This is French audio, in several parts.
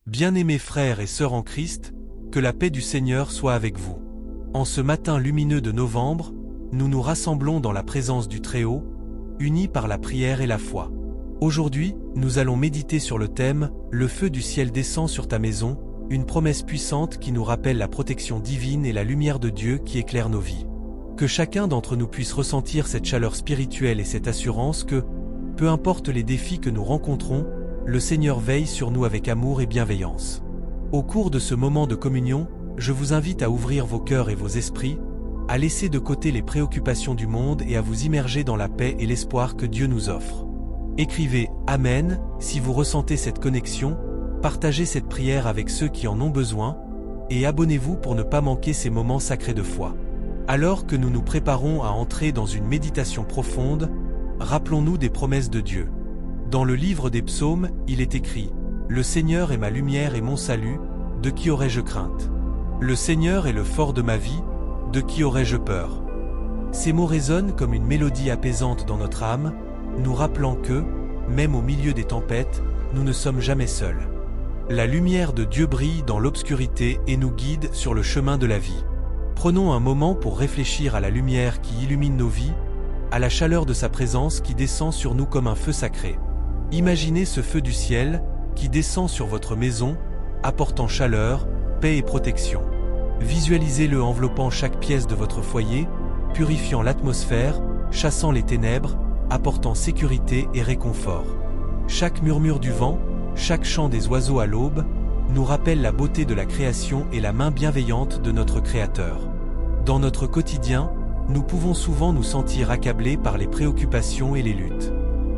Bien-aimés frères et sœurs en Christ, que la paix du Seigneur soit avec vous. En ce matin lumineux de novembre, nous nous rassemblons dans la présence du Très-Haut, unis par la prière et la foi. Aujourd'hui, nous allons méditer sur le thème « Le feu du ciel descend sur ta maison », une promesse puissante qui nous rappelle la protection divine et la lumière de Dieu qui éclaire nos vies. Que chacun d'entre nous puisse ressentir cette chaleur spirituelle et cette assurance que, peu importe les défis que nous rencontrons, le Seigneur veille sur nous avec amour et bienveillance. Au cours de ce moment de communion, je vous invite à ouvrir vos cœurs et vos esprits, à laisser de côté les préoccupations du monde et à vous immerger dans la paix et l'espoir que Dieu nous offre. Écrivez « Amen » si vous ressentez cette connexion, partagez cette prière avec ceux qui en ont besoin, et abonnez-vous pour ne pas manquer ces moments sacrés de foi. Alors que nous nous préparons à entrer dans une méditation profonde, rappelons-nous des promesses de Dieu. Dans le livre des psaumes, il est écrit « Le Seigneur est ma lumière et mon salut, de qui aurais-je crainte? Le Seigneur est le fort de ma vie, de qui aurais-je peur ?» Ces mots résonnent comme une mélodie apaisante dans notre âme, nous rappelant que, même au milieu des tempêtes, nous ne sommes jamais seuls. La lumière de Dieu brille dans l'obscurité et nous guide sur le chemin de la vie. Prenons un moment pour réfléchir à la lumière qui illumine nos vies, à la chaleur de sa présence qui descend sur nous comme un feu sacré. Imaginez ce feu du ciel qui descend sur votre maison, apportant chaleur, paix et protection. Visualisez-le enveloppant chaque pièce de votre foyer, purifiant l'atmosphère, chassant les ténèbres, apportant sécurité et réconfort. Chaque murmure du vent, chaque chant des oiseaux à l'aube, nous rappelle la beauté de la création et la main bienveillante de notre Créateur. Dans notre quotidien, nous pouvons souvent nous sentir accablés par les préoccupations et les luttes.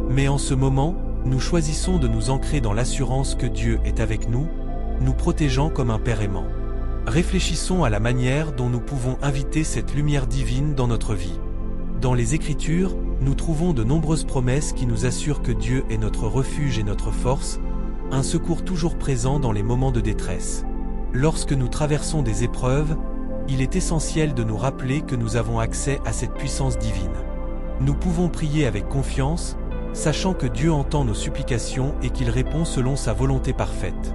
Mais en ce moment, nous choisissons de nous ancrer dans l'assurance que Dieu est avec nous, nous protégeant comme un Père aimant. Réfléchissons à la manière dont nous pouvons inviter cette lumière divine dans notre vie. Dans les Écritures, nous trouvons de nombreuses promesses qui nous assurent que Dieu est notre refuge et notre force, un secours toujours présent dans les moments de détresse. Lorsque nous traversons des épreuves, il est essentiel de nous rappeler que nous avons accès à cette puissance divine. Nous pouvons prier avec confiance, sachant que Dieu entend nos supplications et qu'il répond selon sa volonté parfaite.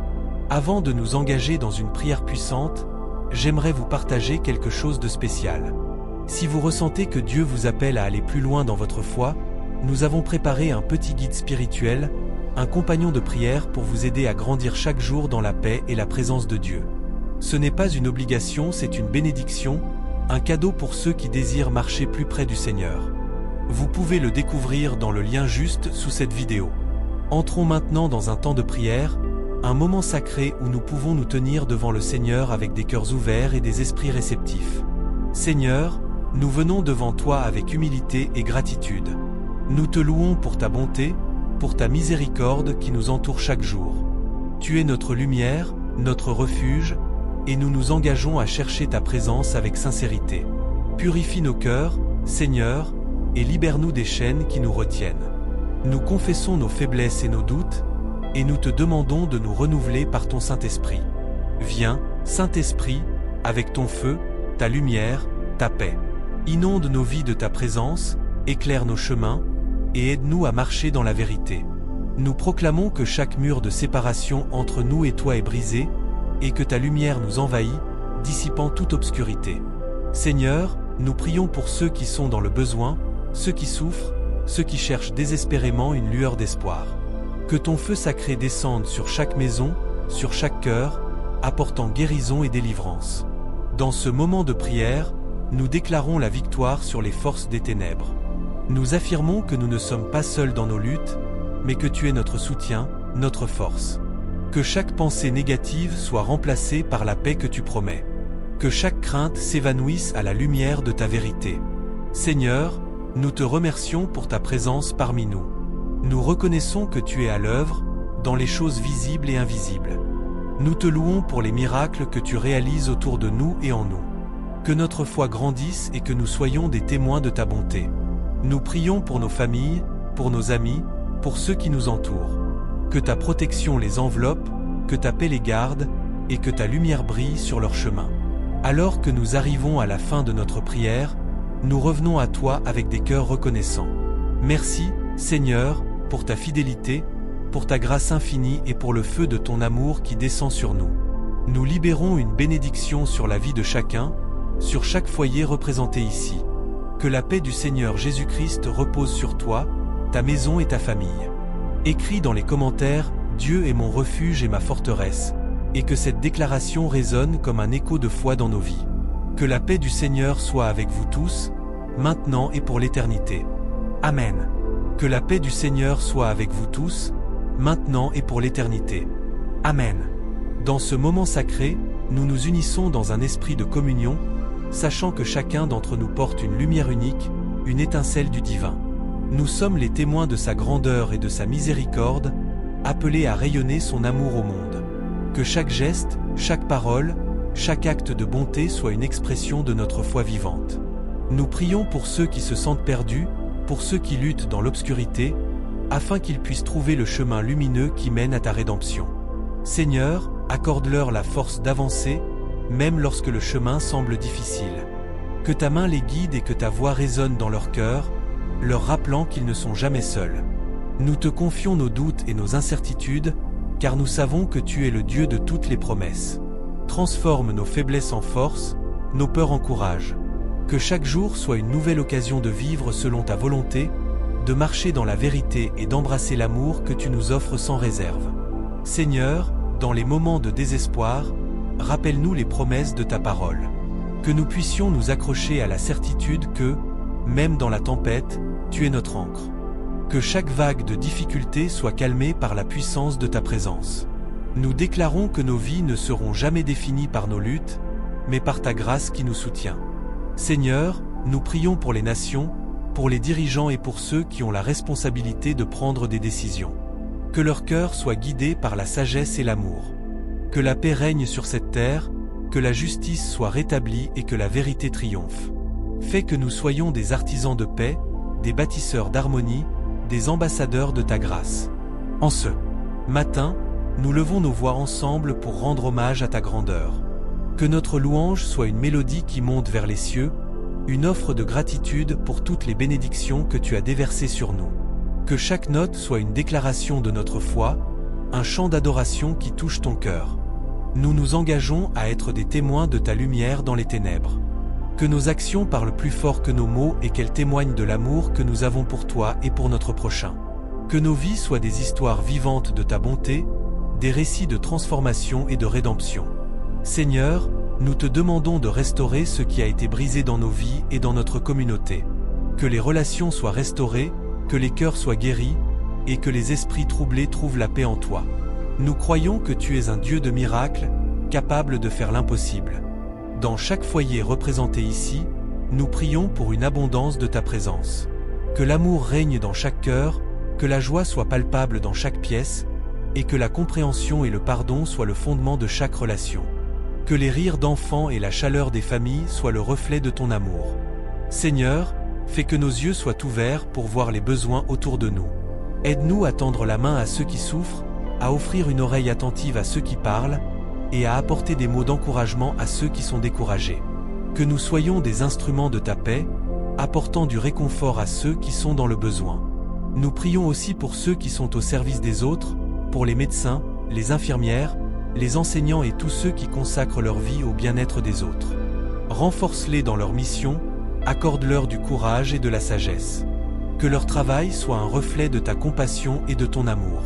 Avant de nous engager dans une prière puissante, j'aimerais vous partager quelque chose de spécial. Si vous ressentez que Dieu vous appelle à aller plus loin dans votre foi, nous avons préparé un petit guide spirituel, un compagnon de prière pour vous aider à grandir chaque jour dans la paix et la présence de Dieu. Ce n'est pas une obligation, c'est une bénédiction, un cadeau pour ceux qui désirent marcher plus près du Seigneur. Vous pouvez le découvrir dans le lien juste sous cette vidéo. Entrons maintenant dans un temps de prière, un moment sacré où nous pouvons nous tenir devant le Seigneur avec des cœurs ouverts et des esprits réceptifs. Seigneur, nous venons devant toi avec humilité et gratitude. Nous te louons pour ta bonté, pour ta miséricorde qui nous entoure chaque jour. Tu es notre lumière, notre refuge, et nous nous engageons à chercher ta présence avec sincérité. Purifie nos cœurs, Seigneur, et libère-nous des chaînes qui nous retiennent. Nous confessons nos faiblesses et nos doutes, et nous te demandons de nous renouveler par ton Saint-Esprit. Viens, Saint-Esprit, avec ton feu, ta lumière, ta paix. Inonde nos vies de ta présence, éclaire nos chemins, et aide-nous à marcher dans la vérité. Nous proclamons que chaque mur de séparation entre nous et toi est brisé, et que ta lumière nous envahit, dissipant toute obscurité. Seigneur, nous prions pour ceux qui sont dans le besoin, ceux qui souffrent, ceux qui cherchent désespérément une lueur d'espoir. Que ton feu sacré descende sur chaque maison, sur chaque cœur, apportant guérison et délivrance. Dans ce moment de prière, nous déclarons la victoire sur les forces des ténèbres. Nous affirmons que nous ne sommes pas seuls dans nos luttes, mais que tu es notre soutien, notre force. Que chaque pensée négative soit remplacée par la paix que tu promets. Que chaque crainte s'évanouisse à la lumière de ta vérité. Seigneur, nous te remercions pour ta présence parmi nous. Nous reconnaissons que tu es à l'œuvre, dans les choses visibles et invisibles. Nous te louons pour les miracles que tu réalises autour de nous et en nous. Que notre foi grandisse et que nous soyons des témoins de ta bonté. Nous prions pour nos familles, pour nos amis, pour ceux qui nous entourent. Que ta protection les enveloppe, que ta paix les garde, et que ta lumière brille sur leur chemin. Alors que nous arrivons à la fin de notre prière, nous revenons à toi avec des cœurs reconnaissants. Merci, Seigneur, pour ta fidélité, pour ta grâce infinie et pour le feu de ton amour qui descend sur nous. Nous libérons une bénédiction sur la vie de chacun, sur chaque foyer représenté ici. Que la paix du Seigneur Jésus-Christ repose sur toi, ta maison et ta famille. Écris dans les commentaires « Dieu est mon refuge et ma forteresse » et que cette déclaration résonne comme un écho de foi dans nos vies. Que la paix du Seigneur soit avec vous tous, maintenant et pour l'éternité. Amen. Que la paix du Seigneur soit avec vous tous, maintenant et pour l'éternité. Amen. Dans ce moment sacré, nous nous unissons dans un esprit de communion, sachant que chacun d'entre nous porte une lumière unique, une étincelle du divin. Nous sommes les témoins de sa grandeur et de sa miséricorde, appelés à rayonner son amour au monde. Que chaque geste, chaque parole, chaque acte de bonté soit une expression de notre foi vivante. Nous prions pour ceux qui se sentent perdus, pour ceux qui luttent dans l'obscurité, afin qu'ils puissent trouver le chemin lumineux qui mène à ta rédemption. Seigneur, accorde-leur la force d'avancer, même lorsque le chemin semble difficile. Que ta main les guide et que ta voix résonne dans leur cœur, leur rappelant qu'ils ne sont jamais seuls. Nous te confions nos doutes et nos incertitudes, car nous savons que tu es le Dieu de toutes les promesses. Transforme nos faiblesses en force, nos peurs en courage. Que chaque jour soit une nouvelle occasion de vivre selon ta volonté, de marcher dans la vérité et d'embrasser l'amour que tu nous offres sans réserve. Seigneur, dans les moments de désespoir, rappelle-nous les promesses de ta parole. Que nous puissions nous accrocher à la certitude que, même dans la tempête, tu es notre ancre. Que chaque vague de difficulté soit calmée par la puissance de ta présence. Nous déclarons que nos vies ne seront jamais définies par nos luttes, mais par ta grâce qui nous soutient. Seigneur, nous prions pour les nations, pour les dirigeants et pour ceux qui ont la responsabilité de prendre des décisions. Que leur cœur soit guidé par la sagesse et l'amour. Que la paix règne sur cette terre, que la justice soit rétablie et que la vérité triomphe. Fais que nous soyons des artisans de paix, des bâtisseurs d'harmonie, des ambassadeurs de ta grâce. En ce matin, nous levons nos voix ensemble pour rendre hommage à ta grandeur. Que notre louange soit une mélodie qui monte vers les cieux, une offre de gratitude pour toutes les bénédictions que tu as déversées sur nous. Que chaque note soit une déclaration de notre foi, un chant d'adoration qui touche ton cœur. Nous nous engageons à être des témoins de ta lumière dans les ténèbres. Que nos actions parlent plus fort que nos mots et qu'elles témoignent de l'amour que nous avons pour toi et pour notre prochain. Que nos vies soient des histoires vivantes de ta bonté, des récits de transformation et de rédemption. Seigneur, nous te demandons de restaurer ce qui a été brisé dans nos vies et dans notre communauté. Que les relations soient restaurées, que les cœurs soient guéris, et que les esprits troublés trouvent la paix en toi. Nous croyons que tu es un Dieu de miracles, capable de faire l'impossible. Dans chaque foyer représenté ici, nous prions pour une abondance de ta présence. Que l'amour règne dans chaque cœur, que la joie soit palpable dans chaque pièce, et que la compréhension et le pardon soient le fondement de chaque relation. Que les rires d'enfants et la chaleur des familles soient le reflet de ton amour. Seigneur, fais que nos yeux soient ouverts pour voir les besoins autour de nous. Aide-nous à tendre la main à ceux qui souffrent, à offrir une oreille attentive à ceux qui parlent, et à apporter des mots d'encouragement à ceux qui sont découragés. Que nous soyons des instruments de ta paix, apportant du réconfort à ceux qui sont dans le besoin. Nous prions aussi pour ceux qui sont au service des autres, pour les médecins, les infirmières, les enseignants et tous ceux qui consacrent leur vie au bien-être des autres. Renforce-les dans leur mission, accorde-leur du courage et de la sagesse. Que leur travail soit un reflet de ta compassion et de ton amour.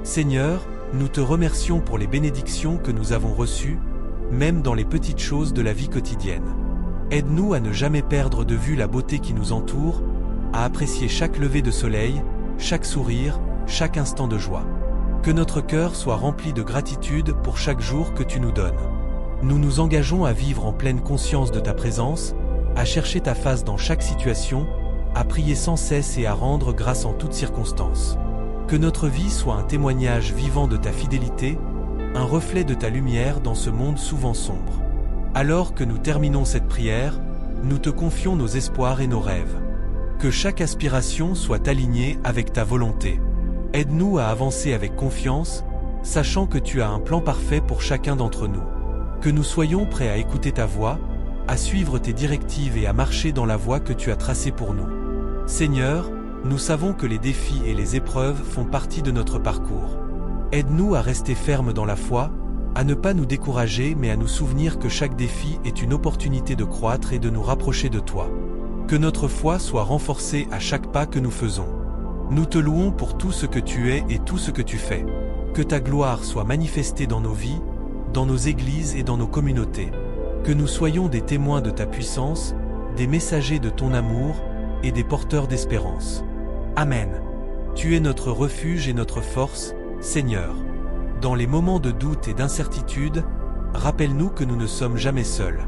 Seigneur, nous te remercions pour les bénédictions que nous avons reçues, même dans les petites choses de la vie quotidienne. Aide-nous à ne jamais perdre de vue la beauté qui nous entoure, à apprécier chaque lever de soleil, chaque sourire, chaque instant de joie. Que notre cœur soit rempli de gratitude pour chaque jour que tu nous donnes. Nous nous engageons à vivre en pleine conscience de ta présence, à chercher ta face dans chaque situation, à prier sans cesse et à rendre grâce en toutes circonstances. Que notre vie soit un témoignage vivant de ta fidélité, un reflet de ta lumière dans ce monde souvent sombre. Alors que nous terminons cette prière, nous te confions nos espoirs et nos rêves. Que chaque aspiration soit alignée avec ta volonté. Aide-nous à avancer avec confiance, sachant que tu as un plan parfait pour chacun d'entre nous. Que nous soyons prêts à écouter ta voix, à suivre tes directives et à marcher dans la voie que tu as tracée pour nous. Seigneur, Nous savons que les défis et les épreuves font partie de notre parcours. Aide-nous à rester fermes dans la foi, à ne pas nous décourager mais à nous souvenir que chaque défi est une opportunité de croître et de nous rapprocher de toi. Que notre foi soit renforcée à chaque pas que nous faisons. Nous te louons pour tout ce que tu es et tout ce que tu fais. Que ta gloire soit manifestée dans nos vies, dans nos églises et dans nos communautés. Que nous soyons des témoins de ta puissance, des messagers de ton amour et des porteurs d'espérance. Amen. Tu es notre refuge et notre force, Seigneur. Dans les moments de doute et d'incertitude, rappelle-nous que nous ne sommes jamais seuls.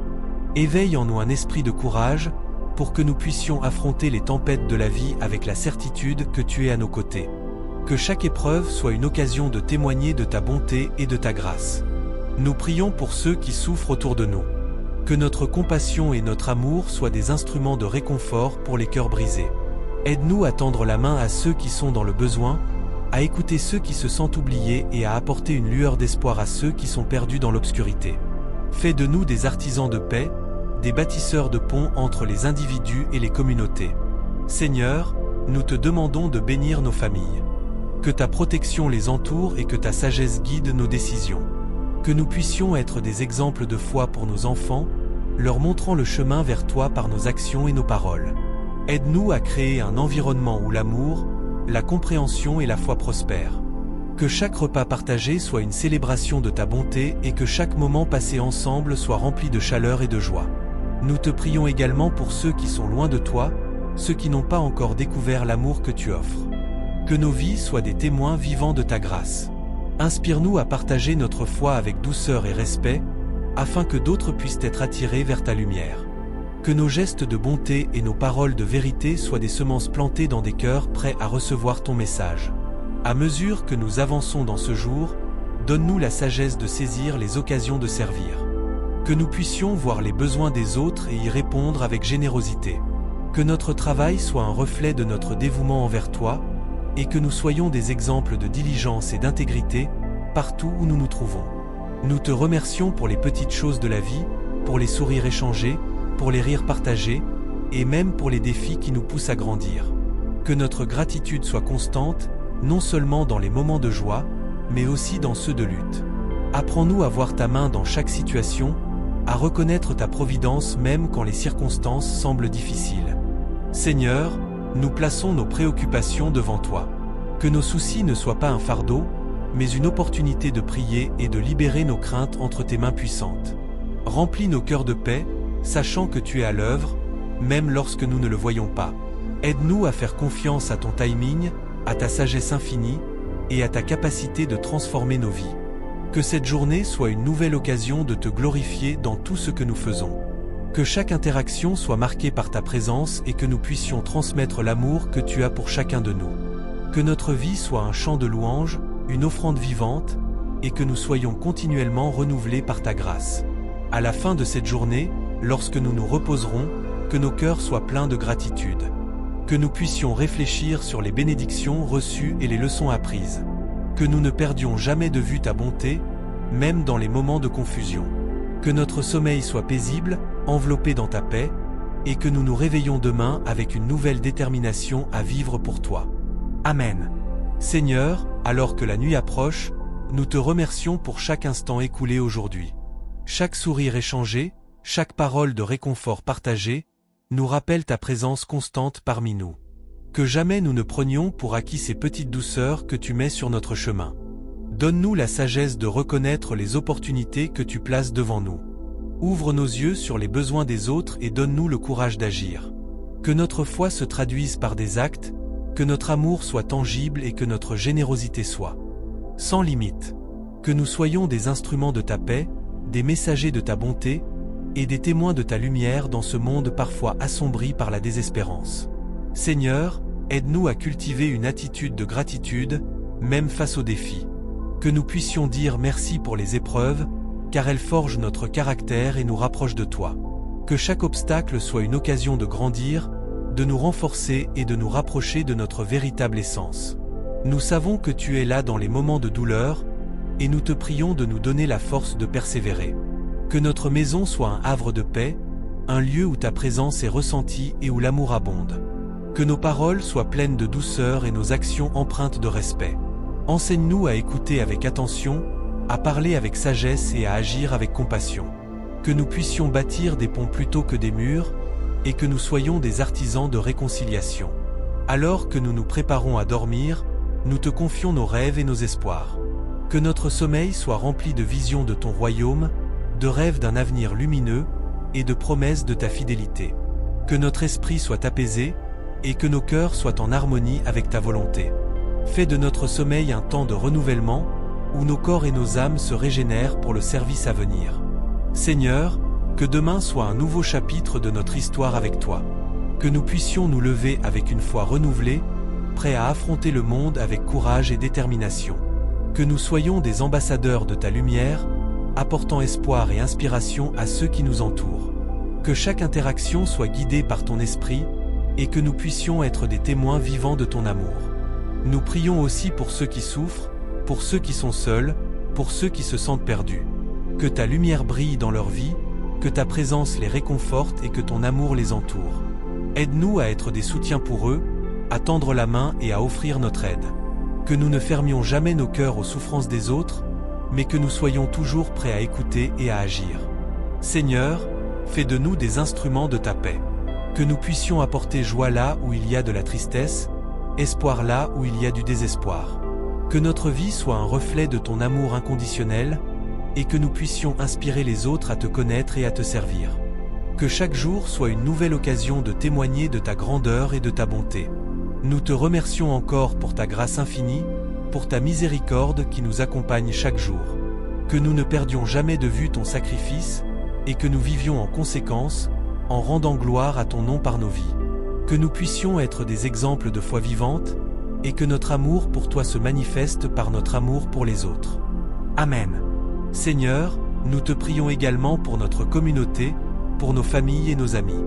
Éveille en nous un esprit de courage, pour que nous puissions affronter les tempêtes de la vie avec la certitude que tu es à nos côtés. Que chaque épreuve soit une occasion de témoigner de ta bonté et de ta grâce. Nous prions pour ceux qui souffrent autour de nous. Que notre compassion et notre amour soient des instruments de réconfort pour les cœurs brisés. Aide-nous à tendre la main à ceux qui sont dans le besoin, à écouter ceux qui se sentent oubliés et à apporter une lueur d'espoir à ceux qui sont perdus dans l'obscurité. Fais de nous des artisans de paix, des bâtisseurs de ponts entre les individus et les communautés. Seigneur, nous te demandons de bénir nos familles. Que ta protection les entoure et que ta sagesse guide nos décisions. Que nous puissions être des exemples de foi pour nos enfants, leur montrant le chemin vers toi par nos actions et nos paroles. Aide-nous à créer un environnement où l'amour, la compréhension et la foi prospèrent. Que chaque repas partagé soit une célébration de ta bonté et que chaque moment passé ensemble soit rempli de chaleur et de joie. Nous te prions également pour ceux qui sont loin de toi, ceux qui n'ont pas encore découvert l'amour que tu offres. Que nos vies soient des témoins vivants de ta grâce. Inspire-nous à partager notre foi avec douceur et respect, afin que d'autres puissent être attirés vers ta lumière. Que nos gestes de bonté et nos paroles de vérité soient des semences plantées dans des cœurs prêts à recevoir ton message. À mesure que nous avançons dans ce jour, donne-nous la sagesse de saisir les occasions de servir. Que nous puissions voir les besoins des autres et y répondre avec générosité. Que notre travail soit un reflet de notre dévouement envers toi, et que nous soyons des exemples de diligence et d'intégrité, partout où nous nous trouvons. Nous te remercions pour les petites choses de la vie, pour les sourires échangés, pour les rires partagés, et même pour les défis qui nous poussent à grandir. Que notre gratitude soit constante, non seulement dans les moments de joie, mais aussi dans ceux de lutte. Apprends-nous à voir ta main dans chaque situation, à reconnaître ta providence même quand les circonstances semblent difficiles. Seigneur, nous plaçons nos préoccupations devant toi. Que nos soucis ne soient pas un fardeau, mais une opportunité de prier et de libérer nos craintes entre tes mains puissantes. Remplis nos cœurs de paix, sachant que tu es à l'œuvre, même lorsque nous ne le voyons pas. Aide-nous à faire confiance à ton timing, à ta sagesse infinie, et à ta capacité de transformer nos vies. Que cette journée soit une nouvelle occasion de te glorifier dans tout ce que nous faisons. Que chaque interaction soit marquée par ta présence et que nous puissions transmettre l'amour que tu as pour chacun de nous. Que notre vie soit un chant de louange, une offrande vivante, et que nous soyons continuellement renouvelés par ta grâce. À la fin de cette journée, lorsque nous nous reposerons, que nos cœurs soient pleins de gratitude. Que nous puissions réfléchir sur les bénédictions reçues et les leçons apprises. Que nous ne perdions jamais de vue ta bonté, même dans les moments de confusion. Que notre sommeil soit paisible, enveloppé dans ta paix, et que nous nous réveillons demain avec une nouvelle détermination à vivre pour toi. Amen. Seigneur, alors que la nuit approche, nous te remercions pour chaque instant écoulé aujourd'hui. Chaque sourire échangé, chaque parole de réconfort partagée, nous rappelle ta présence constante parmi nous. Que jamais nous ne prenions pour acquis ces petites douceurs que tu mets sur notre chemin. Donne-nous la sagesse de reconnaître les opportunités que tu places devant nous. Ouvre nos yeux sur les besoins des autres et donne-nous le courage d'agir. Que notre foi se traduise par des actes, que notre amour soit tangible et que notre générosité soit sans limite. Que nous soyons des instruments de ta paix, des messagers de ta bonté, et des témoins de ta lumière dans ce monde parfois assombri par la désespérance. Seigneur, aide-nous à cultiver une attitude de gratitude, même face aux défis. Que nous puissions dire merci pour les épreuves, car elles forgent notre caractère et nous rapprochent de toi. Que chaque obstacle soit une occasion de grandir, de nous renforcer et de nous rapprocher de notre véritable essence. Nous savons que tu es là dans les moments de douleur, et nous te prions de nous donner la force de persévérer. Que notre maison soit un havre de paix, un lieu où ta présence est ressentie et où l'amour abonde. Que nos paroles soient pleines de douceur et nos actions empreintes de respect. Enseigne-nous à écouter avec attention, à parler avec sagesse et à agir avec compassion. Que nous puissions bâtir des ponts plutôt que des murs, et que nous soyons des artisans de réconciliation. Alors que nous nous préparons à dormir, nous te confions nos rêves et nos espoirs. Que notre sommeil soit rempli de visions de ton royaume, de rêves d'un avenir lumineux, et de promesses de ta fidélité. Que notre esprit soit apaisé, et que nos cœurs soient en harmonie avec ta volonté. Fais de notre sommeil un temps de renouvellement, où nos corps et nos âmes se régénèrent pour le service à venir. Seigneur, que demain soit un nouveau chapitre de notre histoire avec toi. Que nous puissions nous lever avec une foi renouvelée, prêts à affronter le monde avec courage et détermination. Que nous soyons des ambassadeurs de ta lumière, apportant espoir et inspiration à ceux qui nous entourent. Que chaque interaction soit guidée par ton esprit, et que nous puissions être des témoins vivants de ton amour. Nous prions aussi pour ceux qui souffrent, pour ceux qui sont seuls, pour ceux qui se sentent perdus. Que ta lumière brille dans leur vie, que ta présence les réconforte et que ton amour les entoure. Aide-nous à être des soutiens pour eux, à tendre la main et à offrir notre aide. Que nous ne fermions jamais nos cœurs aux souffrances des autres, mais que nous soyons toujours prêts à écouter et à agir. Seigneur, fais de nous des instruments de ta paix. Que nous puissions apporter joie là où il y a de la tristesse, espoir là où il y a du désespoir. Que notre vie soit un reflet de ton amour inconditionnel, et que nous puissions inspirer les autres à te connaître et à te servir. Que chaque jour soit une nouvelle occasion de témoigner de ta grandeur et de ta bonté. Nous te remercions encore pour ta grâce infinie, pour ta miséricorde qui nous accompagne chaque jour. Que nous ne perdions jamais de vue ton sacrifice, et que nous vivions en conséquence, en rendant gloire à ton nom par nos vies. Que nous puissions être des exemples de foi vivante, et que notre amour pour toi se manifeste par notre amour pour les autres. Amen. Seigneur, nous te prions également pour notre communauté, pour nos familles et nos amis.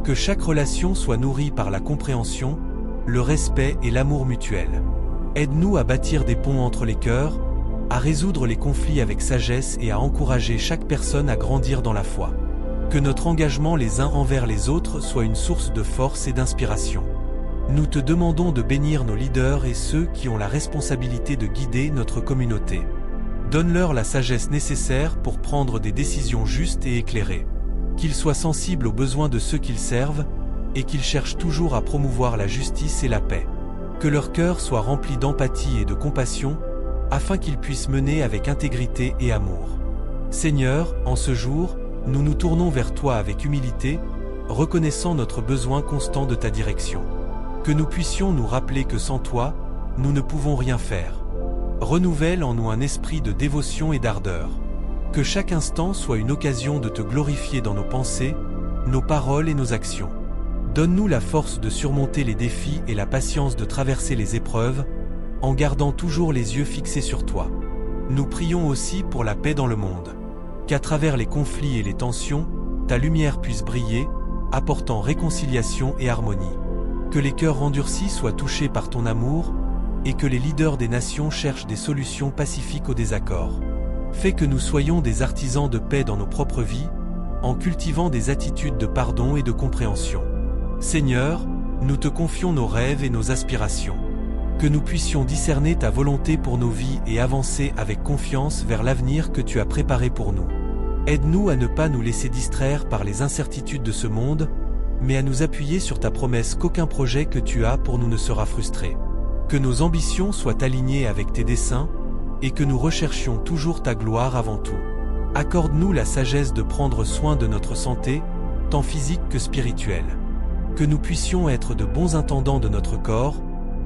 Que chaque relation soit nourrie par la compréhension, le respect et l'amour mutuel. Aide-nous à bâtir des ponts entre les cœurs, à résoudre les conflits avec sagesse et à encourager chaque personne à grandir dans la foi. Que notre engagement les uns envers les autres soit une source de force et d'inspiration. Nous te demandons de bénir nos leaders et ceux qui ont la responsabilité de guider notre communauté. Donne-leur la sagesse nécessaire pour prendre des décisions justes et éclairées. Qu'ils soient sensibles aux besoins de ceux qu'ils servent, et qu'ils cherchent toujours à promouvoir la justice et la paix. Que leur cœur soit rempli d'empathie et de compassion, afin qu'ils puissent mener avec intégrité et amour. Seigneur, en ce jour, nous nous tournons vers toi avec humilité, reconnaissant notre besoin constant de ta direction. Que nous puissions nous rappeler que sans toi, nous ne pouvons rien faire. Renouvelle en nous un esprit de dévotion et d'ardeur. Que chaque instant soit une occasion de te glorifier dans nos pensées, nos paroles et nos actions. Donne-nous la force de surmonter les défis et la patience de traverser les épreuves, en gardant toujours les yeux fixés sur toi. Nous prions aussi pour la paix dans le monde. Qu'à travers les conflits et les tensions, ta lumière puisse briller, apportant réconciliation et harmonie. Que les cœurs endurcis soient touchés par ton amour, et que les leaders des nations cherchent des solutions pacifiques aux désaccords. Fais que nous soyons des artisans de paix dans nos propres vies, en cultivant des attitudes de pardon et de compréhension. Seigneur, nous te confions nos rêves et nos aspirations. Que nous puissions discerner ta volonté pour nos vies et avancer avec confiance vers l'avenir que tu as préparé pour nous. Aide-nous à ne pas nous laisser distraire par les incertitudes de ce monde, mais à nous appuyer sur ta promesse qu'aucun projet que tu as pour nous ne sera frustré. Que nos ambitions soient alignées avec tes desseins, et que nous recherchions toujours ta gloire avant tout. Accorde-nous la sagesse de prendre soin de notre santé, tant physique que spirituelle. Que nous puissions être de bons intendants de notre corps,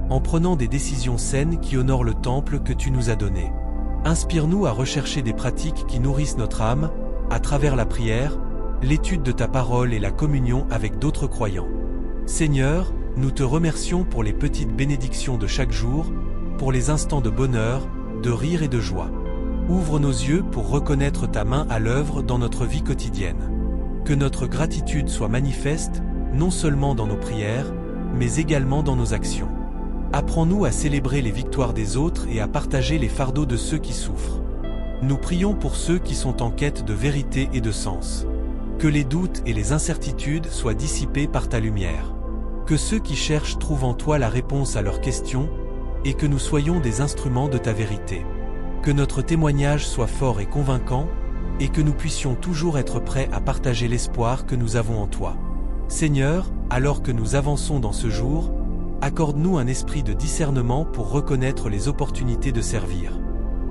en prenant des décisions saines qui honorent le temple que tu nous as donné. Inspire-nous à rechercher des pratiques qui nourrissent notre âme, à travers la prière, l'étude de ta parole et la communion avec d'autres croyants. Seigneur, nous te remercions pour les petites bénédictions de chaque jour, pour les instants de bonheur, de rire et de joie. Ouvre nos yeux pour reconnaître ta main à l'œuvre dans notre vie quotidienne. Que notre gratitude soit manifeste, non seulement dans nos prières, mais également dans nos actions. Apprends-nous à célébrer les victoires des autres et à partager les fardeaux de ceux qui souffrent. Nous prions pour ceux qui sont en quête de vérité et de sens. Que les doutes et les incertitudes soient dissipés par ta lumière. Que ceux qui cherchent trouvent en toi la réponse à leurs questions, et que nous soyons des instruments de ta vérité. Que notre témoignage soit fort et convaincant, et que nous puissions toujours être prêts à partager l'espoir que nous avons en toi. Seigneur, alors que nous avançons dans ce jour, accorde-nous un esprit de discernement pour reconnaître les opportunités de servir.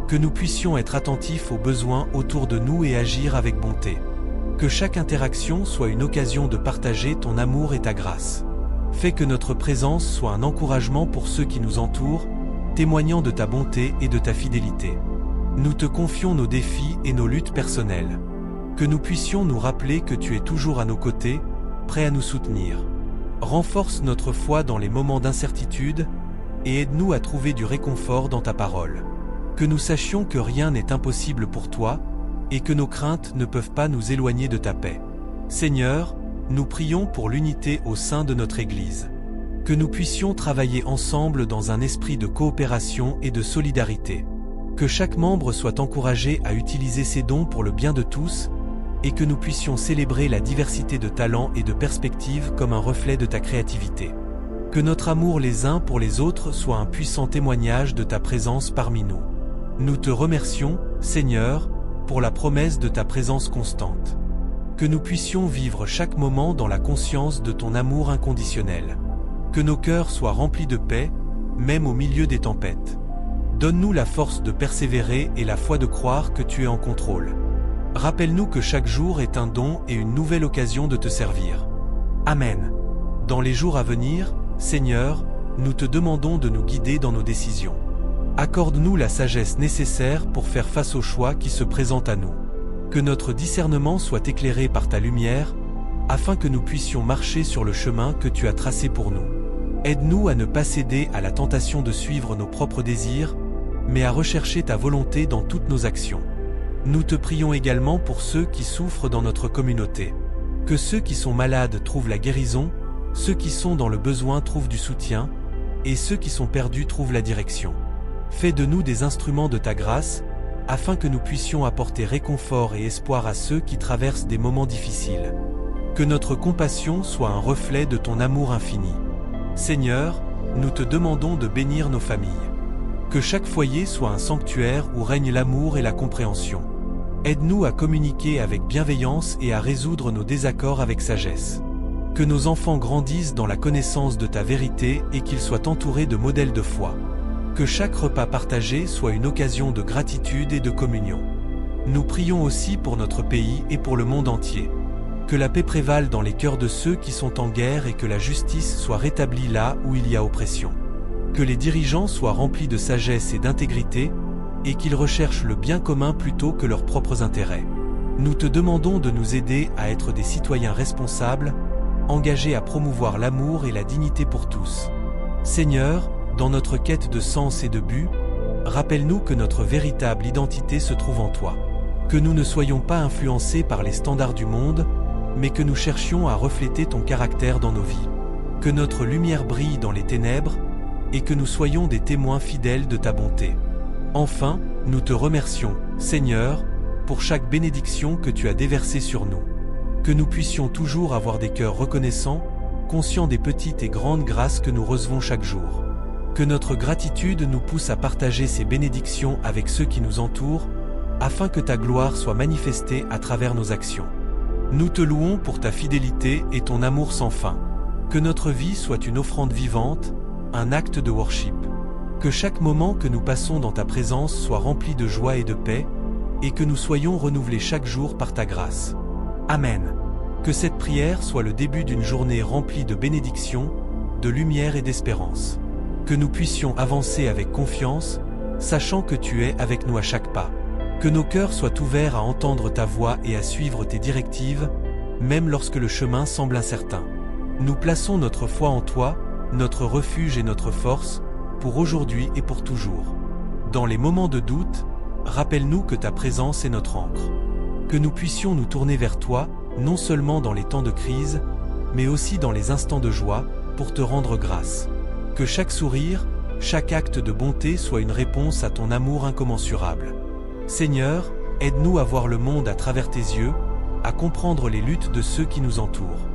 Que nous puissions être attentifs aux besoins autour de nous et agir avec bonté. Que chaque interaction soit une occasion de partager ton amour et ta grâce. Fais que notre présence soit un encouragement pour ceux qui nous entourent, témoignant de ta bonté et de ta fidélité. Nous te confions nos défis et nos luttes personnelles. Que nous puissions nous rappeler que tu es toujours à nos côtés, prêt à nous soutenir. Renforce notre foi dans les moments d'incertitude et aide-nous à trouver du réconfort dans ta parole. Que nous sachions que rien n'est impossible pour toi et que nos craintes ne peuvent pas nous éloigner de ta paix. Seigneur, nous prions pour l'unité au sein de notre Église. Que nous puissions travailler ensemble dans un esprit de coopération et de solidarité. Que chaque membre soit encouragé à utiliser ses dons pour le bien de tous, et que nous puissions célébrer la diversité de talents et de perspectives comme un reflet de ta créativité. Que notre amour les uns pour les autres soit un puissant témoignage de ta présence parmi nous. Nous te remercions, Seigneur, pour la promesse de ta présence constante. Que nous puissions vivre chaque moment dans la conscience de ton amour inconditionnel. Que nos cœurs soient remplis de paix, même au milieu des tempêtes. Donne-nous la force de persévérer et la foi de croire que tu es en contrôle. Rappelle-nous que chaque jour est un don et une nouvelle occasion de te servir. Amen. Dans les jours à venir, Seigneur, nous te demandons de nous guider dans nos décisions. Accorde-nous la sagesse nécessaire pour faire face aux choix qui se présentent à nous. Que notre discernement soit éclairé par ta lumière, afin que nous puissions marcher sur le chemin que tu as tracé pour nous. Aide-nous à ne pas céder à la tentation de suivre nos propres désirs, mais à rechercher ta volonté dans toutes nos actions. Nous te prions également pour ceux qui souffrent dans notre communauté. Que ceux qui sont malades trouvent la guérison, ceux qui sont dans le besoin trouvent du soutien, et ceux qui sont perdus trouvent la direction. Fais de nous des instruments de ta grâce, afin que nous puissions apporter réconfort et espoir à ceux qui traversent des moments difficiles. Que notre compassion soit un reflet de ton amour infini. Seigneur, nous te demandons de bénir nos familles. Que chaque foyer soit un sanctuaire où règne l'amour et la compréhension. Aide-nous à communiquer avec bienveillance et à résoudre nos désaccords avec sagesse. Que nos enfants grandissent dans la connaissance de ta vérité et qu'ils soient entourés de modèles de foi. Que chaque repas partagé soit une occasion de gratitude et de communion. Nous prions aussi pour notre pays et pour le monde entier. Que la paix prévale dans les cœurs de ceux qui sont en guerre et que la justice soit rétablie là où il y a oppression. Que les dirigeants soient remplis de sagesse et d'intégrité, et qu'ils recherchent le bien commun plutôt que leurs propres intérêts. Nous te demandons de nous aider à être des citoyens responsables, engagés à promouvoir l'amour et la dignité pour tous. Seigneur, dans notre quête de sens et de but, rappelle-nous que notre véritable identité se trouve en toi. Que nous ne soyons pas influencés par les standards du monde, mais que nous cherchions à refléter ton caractère dans nos vies. Que notre lumière brille dans les ténèbres, et que nous soyons des témoins fidèles de ta bonté. Enfin, nous te remercions, Seigneur, pour chaque bénédiction que tu as déversée sur nous. Que nous puissions toujours avoir des cœurs reconnaissants, conscients des petites et grandes grâces que nous recevons chaque jour. Que notre gratitude nous pousse à partager ces bénédictions avec ceux qui nous entourent, afin que ta gloire soit manifestée à travers nos actions. Nous te louons pour ta fidélité et ton amour sans fin. Que notre vie soit une offrande vivante, un acte de worship. Que chaque moment que nous passons dans ta présence soit rempli de joie et de paix, et que nous soyons renouvelés chaque jour par ta grâce. Amen. Que cette prière soit le début d'une journée remplie de bénédictions, de lumière et d'espérance. Que nous puissions avancer avec confiance, sachant que tu es avec nous à chaque pas. Que nos cœurs soient ouverts à entendre ta voix et à suivre tes directives, même lorsque le chemin semble incertain. Nous plaçons notre foi en toi, notre refuge et notre force, pour aujourd'hui et pour toujours. Dans les moments de doute, rappelle-nous que ta présence est notre ancre. Que nous puissions nous tourner vers toi, non seulement dans les temps de crise, mais aussi dans les instants de joie, pour te rendre grâce. Que chaque sourire, chaque acte de bonté soit une réponse à ton amour incommensurable. Seigneur, aide-nous à voir le monde à travers tes yeux, à comprendre les luttes de ceux qui nous entourent.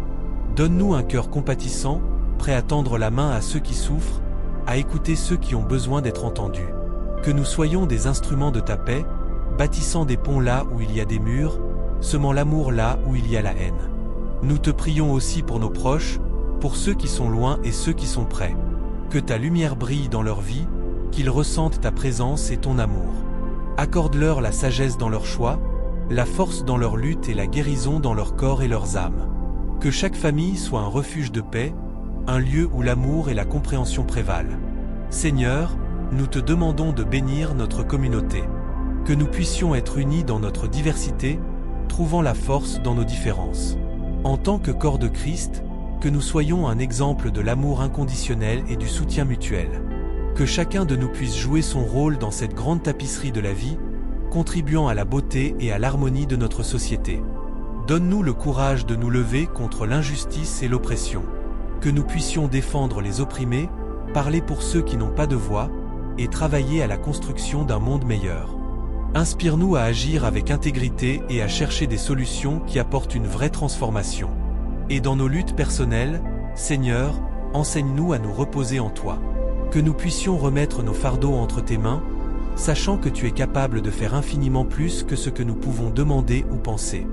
Donne-nous un cœur compatissant, prêt à tendre la main à ceux qui souffrent, à écouter ceux qui ont besoin d'être entendus. Que nous soyons des instruments de ta paix, bâtissant des ponts là où il y a des murs, semant l'amour là où il y a la haine. Nous te prions aussi pour nos proches, pour ceux qui sont loin et ceux qui sont près. Que ta lumière brille dans leur vie, qu'ils ressentent ta présence et ton amour. Accorde-leur la sagesse dans leurs choix, la force dans leur lutte et la guérison dans leur corps et leurs âmes. Que chaque famille soit un refuge de paix, un lieu où l'amour et la compréhension prévalent. Seigneur, nous te demandons de bénir notre communauté. Que nous puissions être unis dans notre diversité, trouvant la force dans nos différences. En tant que corps de Christ, que nous soyons un exemple de l'amour inconditionnel et du soutien mutuel. Que chacun de nous puisse jouer son rôle dans cette grande tapisserie de la vie, contribuant à la beauté et à l'harmonie de notre société. Donne-nous le courage de nous lever contre l'injustice et l'oppression. Que nous puissions défendre les opprimés, parler pour ceux qui n'ont pas de voix, et travailler à la construction d'un monde meilleur. Inspire-nous à agir avec intégrité et à chercher des solutions qui apportent une vraie transformation. Et dans nos luttes personnelles, Seigneur, enseigne-nous à nous reposer en toi. Que nous puissions remettre nos fardeaux entre tes mains, sachant que tu es capable de faire infiniment plus que ce que nous pouvons demander ou penser.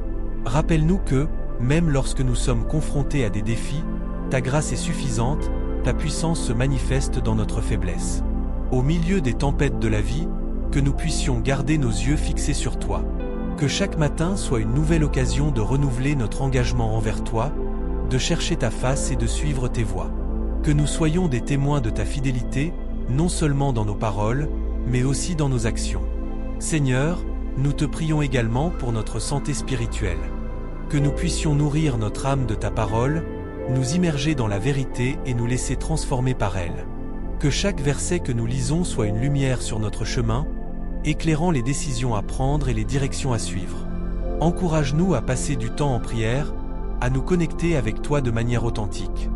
Rappelle-nous que, même lorsque nous sommes confrontés à des défis, ta grâce est suffisante, ta puissance se manifeste dans notre faiblesse. Au milieu des tempêtes de la vie, que nous puissions garder nos yeux fixés sur toi. Que chaque matin soit une nouvelle occasion de renouveler notre engagement envers toi, de chercher ta face et de suivre tes voies. Que nous soyons des témoins de ta fidélité, non seulement dans nos paroles, mais aussi dans nos actions. Seigneur, nous te prions également pour notre santé spirituelle. Que nous puissions nourrir notre âme de ta parole, nous immerger dans la vérité et nous laisser transformer par elle. Que chaque verset que nous lisons soit une lumière sur notre chemin, éclairant les décisions à prendre et les directions à suivre. Encourage-nous à passer du temps en prière, à nous connecter avec toi de manière authentique.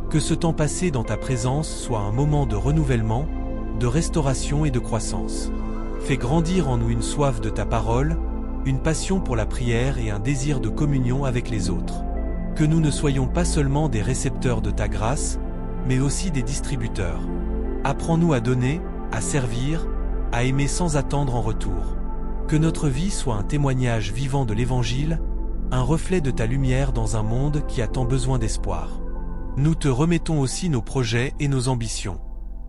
Que ce temps passé dans ta présence soit un moment de renouvellement, de restauration et de croissance. Fais grandir en nous une soif de ta parole, une passion pour la prière et un désir de communion avec les autres. Que nous ne soyons pas seulement des récepteurs de ta grâce, mais aussi des distributeurs. Apprends-nous à donner, à servir, à aimer sans attendre en retour. Que notre vie soit un témoignage vivant de l'Évangile, un reflet de ta lumière dans un monde qui a tant besoin d'espoir. Nous te remettons aussi nos projets et nos ambitions.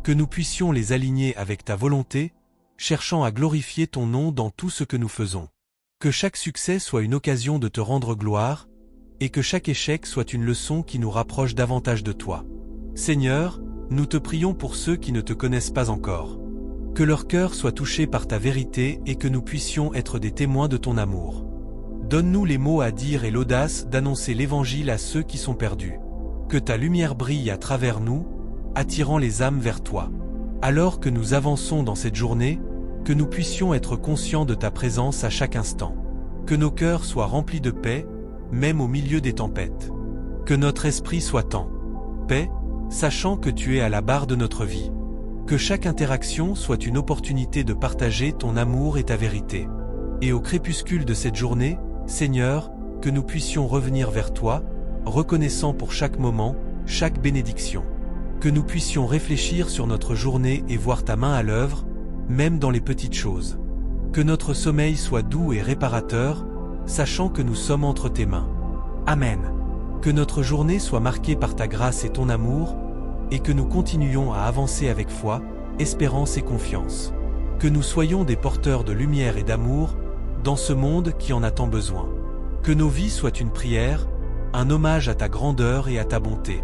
Que nous puissions les aligner avec ta volonté, cherchant à glorifier ton nom dans tout ce que nous faisons. Que chaque succès soit une occasion de te rendre gloire, et que chaque échec soit une leçon qui nous rapproche davantage de toi. Seigneur, nous te prions pour ceux qui ne te connaissent pas encore. Que leur cœur soit touché par ta vérité et que nous puissions être des témoins de ton amour. Donne-nous les mots à dire et l'audace d'annoncer l'Évangile à ceux qui sont perdus. Que ta lumière brille à travers nous, attirant les âmes vers toi. Alors que nous avançons dans cette journée, que nous puissions être conscients de ta présence à chaque instant. Que nos cœurs soient remplis de paix, même au milieu des tempêtes. Que notre esprit soit en paix, sachant que tu es à la barre de notre vie. Que chaque interaction soit une opportunité de partager ton amour et ta vérité. Et au crépuscule de cette journée, Seigneur, que nous puissions revenir vers toi, reconnaissant pour chaque moment, chaque bénédiction. Que nous puissions réfléchir sur notre journée et voir ta main à l'œuvre, même dans les petites choses. Que notre sommeil soit doux et réparateur, sachant que nous sommes entre tes mains. Amen. Que notre journée soit marquée par ta grâce et ton amour, et que nous continuions à avancer avec foi, espérance et confiance. Que nous soyons des porteurs de lumière et d'amour, dans ce monde qui en a tant besoin. Que nos vies soient une prière, un hommage à ta grandeur et à ta bonté.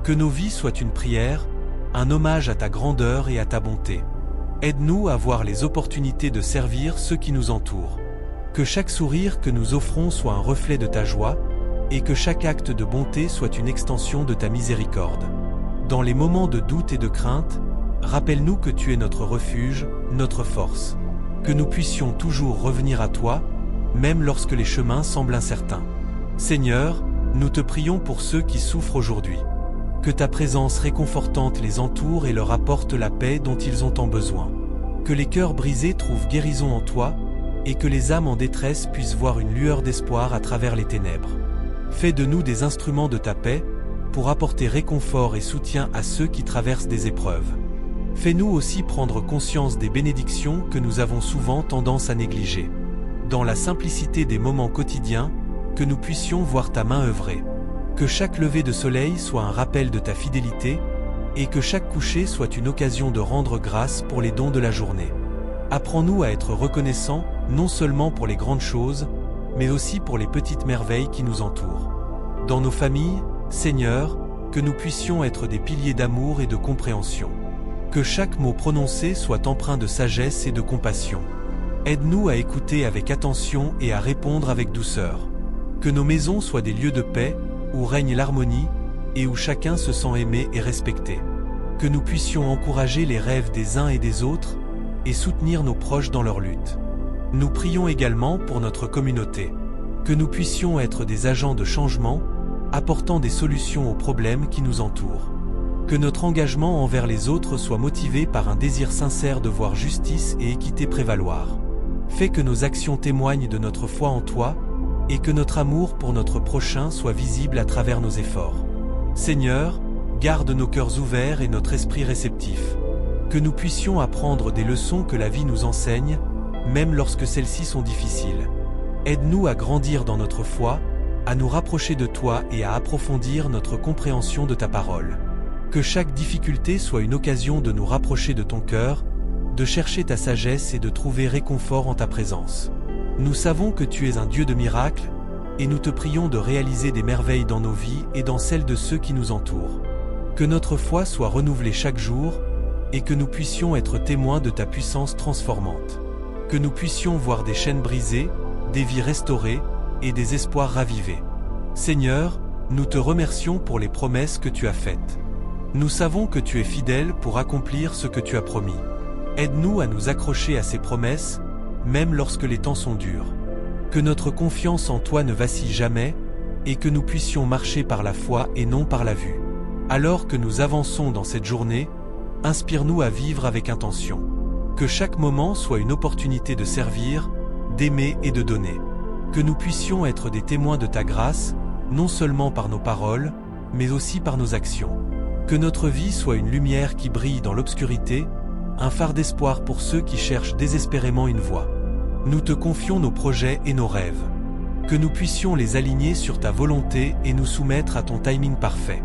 Que nos vies soient une prière, un hommage à ta grandeur et à ta bonté. Aide-nous à voir les opportunités de servir ceux qui nous entourent. Que chaque sourire que nous offrons soit un reflet de ta joie, et que chaque acte de bonté soit une extension de ta miséricorde. Dans les moments de doute et de crainte, rappelle-nous que tu es notre refuge, notre force. Que nous puissions toujours revenir à toi, même lorsque les chemins semblent incertains. Seigneur, nous te prions pour ceux qui souffrent aujourd'hui. Que ta présence réconfortante les entoure et leur apporte la paix dont ils ont tant besoin. Que les cœurs brisés trouvent guérison en toi, et que les âmes en détresse puissent voir une lueur d'espoir à travers les ténèbres. Fais de nous des instruments de ta paix, pour apporter réconfort et soutien à ceux qui traversent des épreuves. Fais-nous aussi prendre conscience des bénédictions que nous avons souvent tendance à négliger. Dans la simplicité des moments quotidiens, que nous puissions voir ta main œuvrer. Que chaque lever de soleil soit un rappel de ta fidélité, et que chaque coucher soit une occasion de rendre grâce pour les dons de la journée. Apprends-nous à être reconnaissants, non seulement pour les grandes choses, mais aussi pour les petites merveilles qui nous entourent. Dans nos familles, Seigneur, que nous puissions être des piliers d'amour et de compréhension. Que chaque mot prononcé soit empreint de sagesse et de compassion. Aide-nous à écouter avec attention et à répondre avec douceur. Que nos maisons soient des lieux de paix, où règne l'harmonie, et où chacun se sent aimé et respecté. Que nous puissions encourager les rêves des uns et des autres, et soutenir nos proches dans leur lutte. Nous prions également pour notre communauté. Que nous puissions être des agents de changement, apportant des solutions aux problèmes qui nous entourent. Que notre engagement envers les autres soit motivé par un désir sincère de voir justice et équité prévaloir. Fais que nos actions témoignent de notre foi en toi, et que notre amour pour notre prochain soit visible à travers nos efforts. Seigneur, garde nos cœurs ouverts et notre esprit réceptif. Que nous puissions apprendre des leçons que la vie nous enseigne, même lorsque celles-ci sont difficiles. Aide-nous à grandir dans notre foi, à nous rapprocher de toi et à approfondir notre compréhension de ta parole. Que chaque difficulté soit une occasion de nous rapprocher de ton cœur, de chercher ta sagesse et de trouver réconfort en ta présence. Nous savons que tu es un Dieu de miracles, et nous te prions de réaliser des merveilles dans nos vies et dans celles de ceux qui nous entourent. Que notre foi soit renouvelée chaque jour, et que nous puissions être témoins de ta puissance transformante. Que nous puissions voir des chaînes brisées, des vies restaurées, et des espoirs ravivés. Seigneur, nous te remercions pour les promesses que tu as faites. Nous savons que tu es fidèle pour accomplir ce que tu as promis. Aide-nous à nous accrocher à ces promesses, même lorsque les temps sont durs. Que notre confiance en toi ne vacille jamais, et que nous puissions marcher par la foi et non par la vue. Alors que nous avançons dans cette journée, inspire-nous à vivre avec intention. Que chaque moment soit une opportunité de servir, d'aimer et de donner. Que nous puissions être des témoins de ta grâce, non seulement par nos paroles, mais aussi par nos actions. Que notre vie soit une lumière qui brille dans l'obscurité, un phare d'espoir pour ceux qui cherchent désespérément une voie. Nous te confions nos projets et nos rêves. Que nous puissions les aligner sur ta volonté et nous soumettre à ton timing parfait.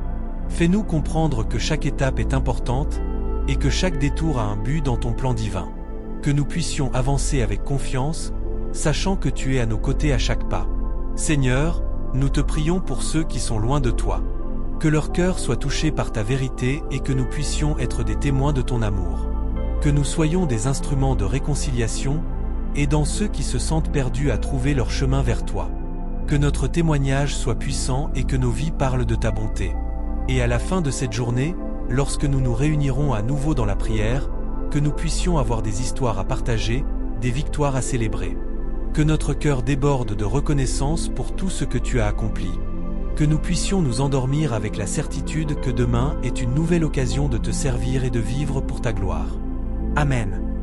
Fais-nous comprendre que chaque étape est importante, et que chaque détour a un but dans ton plan divin. Que nous puissions avancer avec confiance, sachant que tu es à nos côtés à chaque pas. Seigneur, nous te prions pour ceux qui sont loin de toi. Que leur cœur soit touché par ta vérité et que nous puissions être des témoins de ton amour. Que nous soyons des instruments de réconciliation, aidant ceux qui se sentent perdus à trouver leur chemin vers toi. Que notre témoignage soit puissant et que nos vies parlent de ta bonté. Et à la fin de cette journée, lorsque nous nous réunirons à nouveau dans la prière, que nous puissions avoir des histoires à partager, des victoires à célébrer. Que notre cœur déborde de reconnaissance pour tout ce que tu as accompli. Que nous puissions nous endormir avec la certitude que demain est une nouvelle occasion de te servir et de vivre pour ta gloire. Amen.